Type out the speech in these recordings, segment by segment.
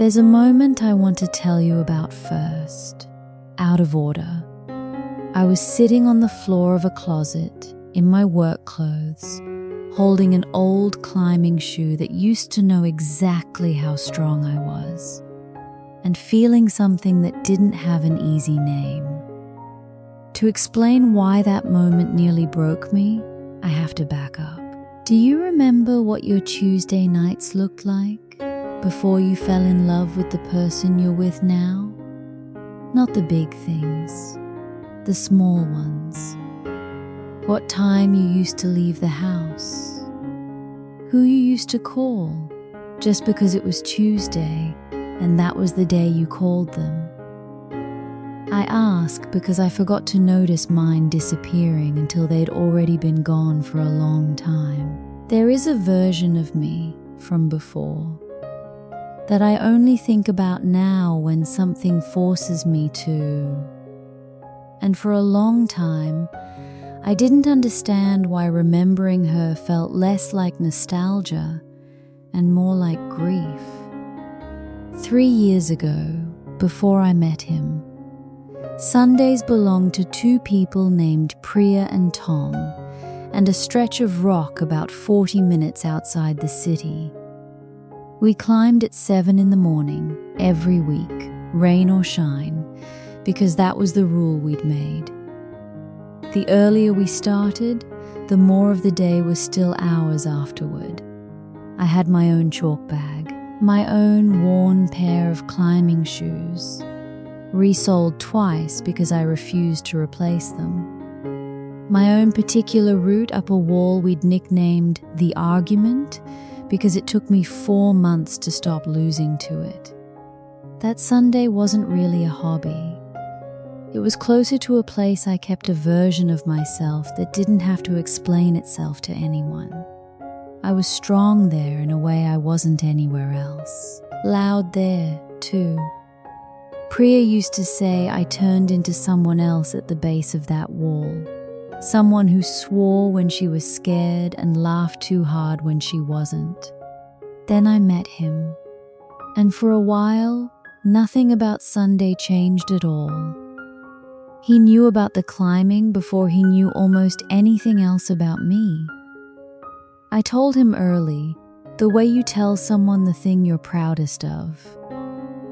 There's a moment I want to tell you about first, out of order. I was sitting on the floor of a closet in my work clothes, holding an old climbing shoe that used to know exactly how strong I was, and feeling something that didn't have an easy name. To explain why that moment nearly broke me, I have to back up. Do you remember what your Tuesday nights looked like before you fell in love with the person you're with now? Not the big things, the small ones. What time you used to leave the house. Who you used to call just because it was Tuesday and that was the day you called them. I ask because I forgot to notice mine disappearing until they'd already been gone for a long time. There is a version of me from before that I only think about now when something forces me to. And for a long time, I didn't understand why remembering her felt less like nostalgia and more like grief. 3 years ago, before I met him, Sundays belonged to 2 people named Priya and Tom, and a stretch of rock about 40 minutes outside the city. We climbed at 7 in the morning, every week, rain or shine, because that was the rule we'd made. The earlier we started, the more of the day was still ours afterward. I had my own chalk bag, my own worn pair of climbing shoes, resoled twice because I refused to replace them. My own particular route up a wall we'd nicknamed the argument because it took me 4 months to stop losing to it. That Sunday wasn't really a hobby. It was closer to a place I kept a version of myself that didn't have to explain itself to anyone. I was strong there in a way I wasn't anywhere else. Loud there, too. Priya used to say I turned into someone else at the base of that wall. Someone who swore when she was scared and laughed too hard when she wasn't. Then I met him, and for a while, nothing about Sunday changed at all. He knew about the climbing before he knew almost anything else about me. I told him early, the way you tell someone the thing you're proudest of.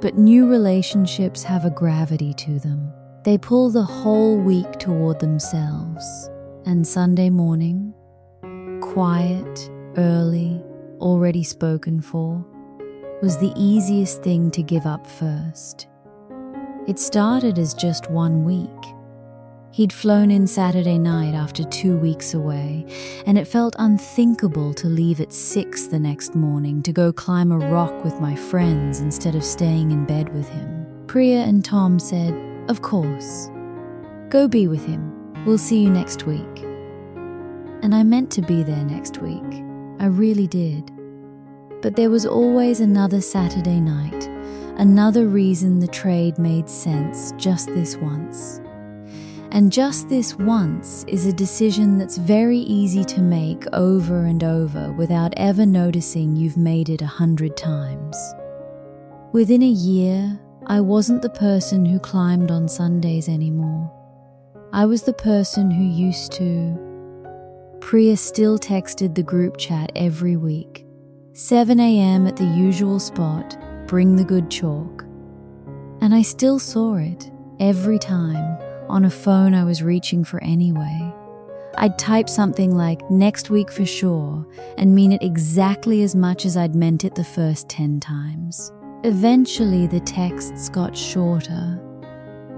But new relationships have a gravity to them. They pull the whole week toward themselves. And Sunday morning, quiet, early, already spoken for, was the easiest thing to give up first. It started as just 1 week. He'd flown in Saturday night after 2 weeks away, and it felt unthinkable to leave at 6 the next morning to go climb a rock with my friends instead of staying in bed with him. Priya and Tom said, "Of course. Go be with him. We'll see you next week." And I meant to be there next week. I really did. But there was always another Saturday night, another reason the trade made sense just this once. And just this once is a decision that's very easy to make over and over without ever noticing you've made it 100 times. Within a year, I wasn't the person who climbed on Sundays anymore. I was the person who used to. Priya still texted the group chat every week. 7 a.m. at the usual spot, bring the good chalk. And I still saw it, every time, on a phone I was reaching for anyway. I'd type something like, "next week for sure," and mean it exactly as much as I'd meant it the first 10 times. Eventually the texts got shorter,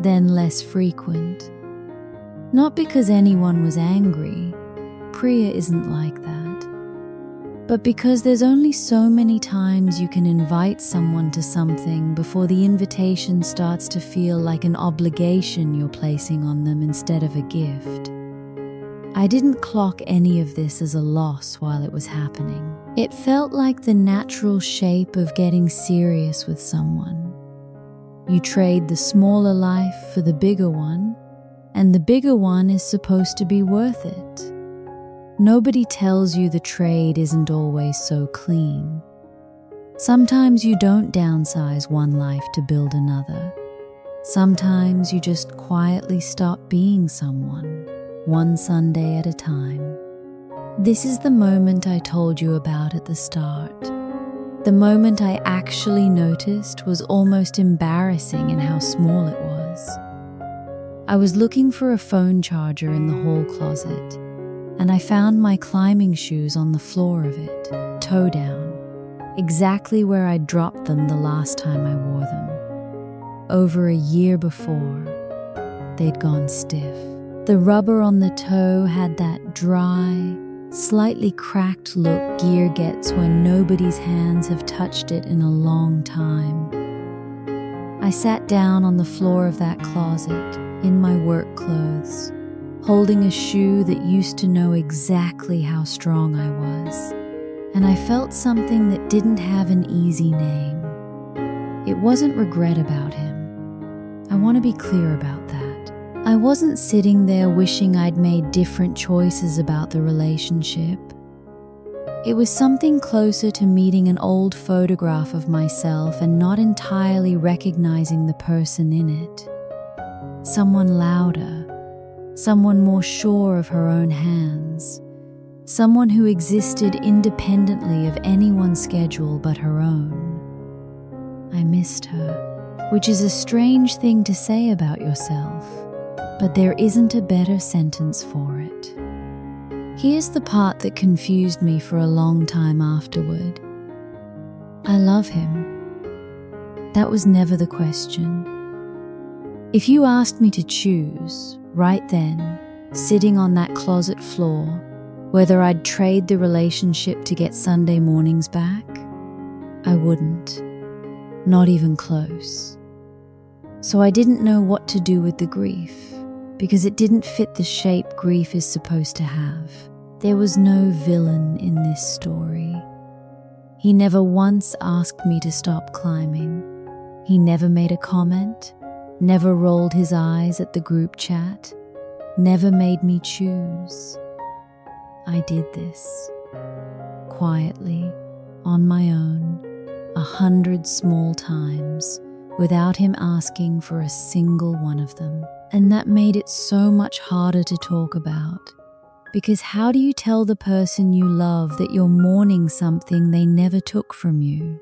then less frequent. Not because anyone was angry, Priya isn't like that, but because there's only so many times you can invite someone to something before the invitation starts to feel like an obligation you're placing on them instead of a gift. I didn't clock any of this as a loss while it was happening. It felt like the natural shape of getting serious with someone. You trade the smaller life for the bigger one, and the bigger one is supposed to be worth it. Nobody tells you the trade isn't always so clean. Sometimes you don't downsize one life to build another. Sometimes you just quietly stop being someone, one Sunday at a time. This is the moment I told you about at the start. The moment I actually noticed was almost embarrassing in how small it was. I was looking for a phone charger in the hall closet, and I found my climbing shoes on the floor of it, toe down, exactly where I'd dropped them the last time I wore them. Over a year before, they'd gone stiff. The rubber on the toe had that dry, slightly cracked look gear gets when nobody's hands have touched it in a long time. I sat down on the floor of that closet, in my work clothes, holding a shoe that used to know exactly how strong I was. And I felt something that didn't have an easy name. It wasn't regret about him. I want to be clear about that. I wasn't sitting there wishing I'd made different choices about the relationship. It was something closer to meeting an old photograph of myself and not entirely recognizing the person in it. Someone louder, someone more sure of her own hands, someone who existed independently of anyone's schedule but her own. I missed her. Which is a strange thing to say about yourself, but there isn't a better sentence for it. Here's the part that confused me for a long time afterward. I love him. That was never the question. If you asked me to choose, right then, sitting on that closet floor, whether I'd trade the relationship to get Sunday mornings back, I wouldn't. Not even close. So I didn't know what to do with the grief, because it didn't fit the shape grief is supposed to have. There was no villain in this story. He never once asked me to stop climbing. He never made a comment, never rolled his eyes at the group chat, never made me choose. I did this, quietly, on my own, 100 small times, without him asking for a single one of them. And that made it so much harder to talk about. Because how do you tell the person you love that you're mourning something they never took from you?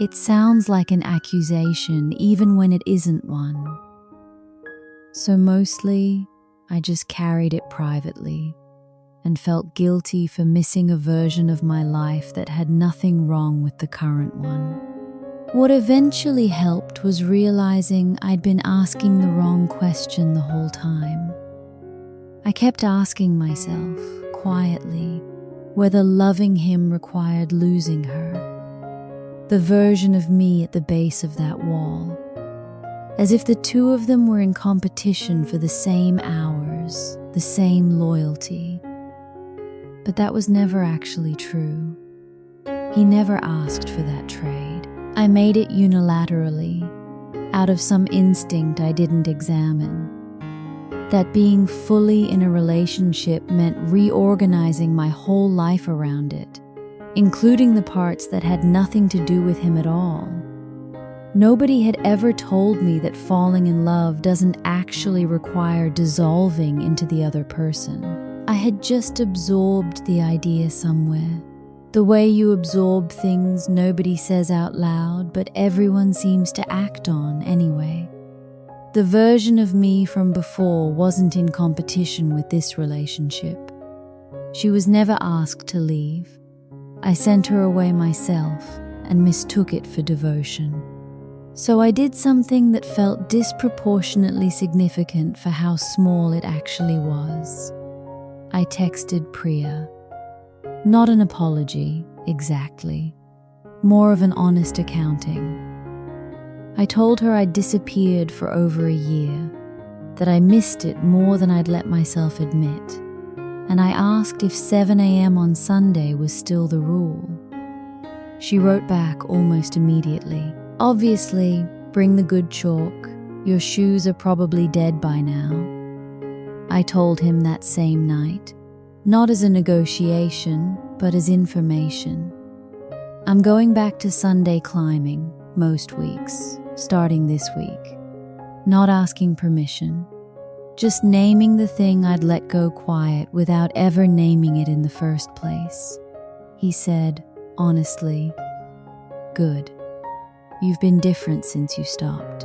It sounds like an accusation even when it isn't one. So mostly, I just carried it privately and felt guilty for missing a version of my life that had nothing wrong with the current one. What eventually helped was realizing I'd been asking the wrong question the whole time. I kept asking myself, quietly, whether loving him required losing her. The version of me at the base of that wall. As if the two of them were in competition for the same hours, the same loyalty. But that was never actually true. He never asked for that trade. I made it unilaterally, out of some instinct I didn't examine. That being fully in a relationship meant reorganizing my whole life around it, including the parts that had nothing to do with him at all. Nobody had ever told me that falling in love doesn't actually require dissolving into the other person. I had just absorbed the idea somewhere. The way you absorb things nobody says out loud, but everyone seems to act on anyway. The version of me from before wasn't in competition with this relationship. She was never asked to leave. I sent her away myself and mistook it for devotion. So I did something that felt disproportionately significant for how small it actually was. I texted Priya. Not an apology, exactly. More of an honest accounting. I told her I'd disappeared for over a year, that I missed it more than I'd let myself admit, and I asked if 7 a.m. on Sunday was still the rule. She wrote back almost immediately. Obviously, bring the good chalk. Your shoes are probably dead by now. I told him that same night. Not as a negotiation, but as information. I'm going back to Sunday climbing most weeks, starting this week. Not asking permission, just naming the thing I'd let go quiet without ever naming it in the first place. He said, honestly, good. You've been different since you stopped.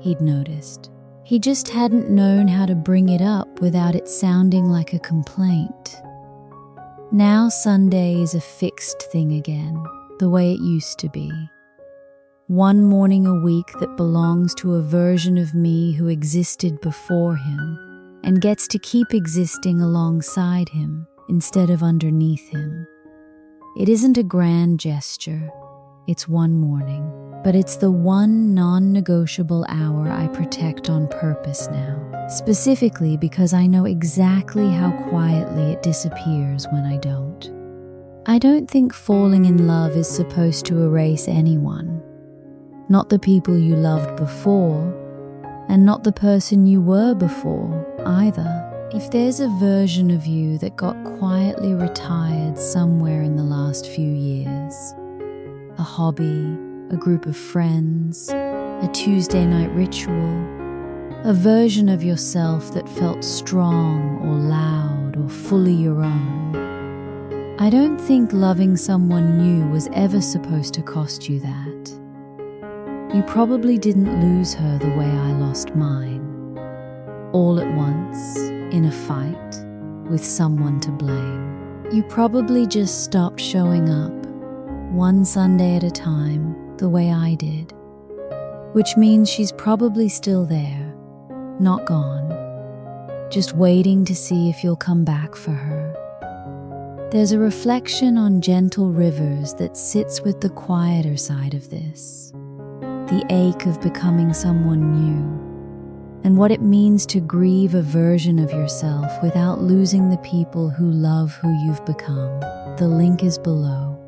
He'd noticed. He just hadn't known how to bring it up without it sounding like a complaint. Now Sunday is a fixed thing again, the way it used to be. One morning a week that belongs to a version of me who existed before him and gets to keep existing alongside him instead of underneath him. It isn't a grand gesture, it's one morning, but it's the one non-negotiable hour I protect on purpose now, specifically because I know exactly how quietly it disappears when I don't. I don't think falling in love is supposed to erase anyone. Not the people you loved before, and not the person you were before either. If there's a version of you that got quietly retired somewhere in the last few years, a hobby, a group of friends, a Tuesday night ritual, a version of yourself that felt strong or loud or fully your own, I don't think loving someone new was ever supposed to cost you that. You probably didn't lose her the way I lost mine, all at once, in a fight, with someone to blame. You probably just stopped showing up, one Sunday at a time, the way I did. Which means she's probably still there, not gone, just waiting to see if you'll come back for her. There's a reflection on gentle rivers that sits with the quieter side of this, the ache of becoming someone new, and what it means to grieve a version of yourself without losing the people who love who you've become. The link is below.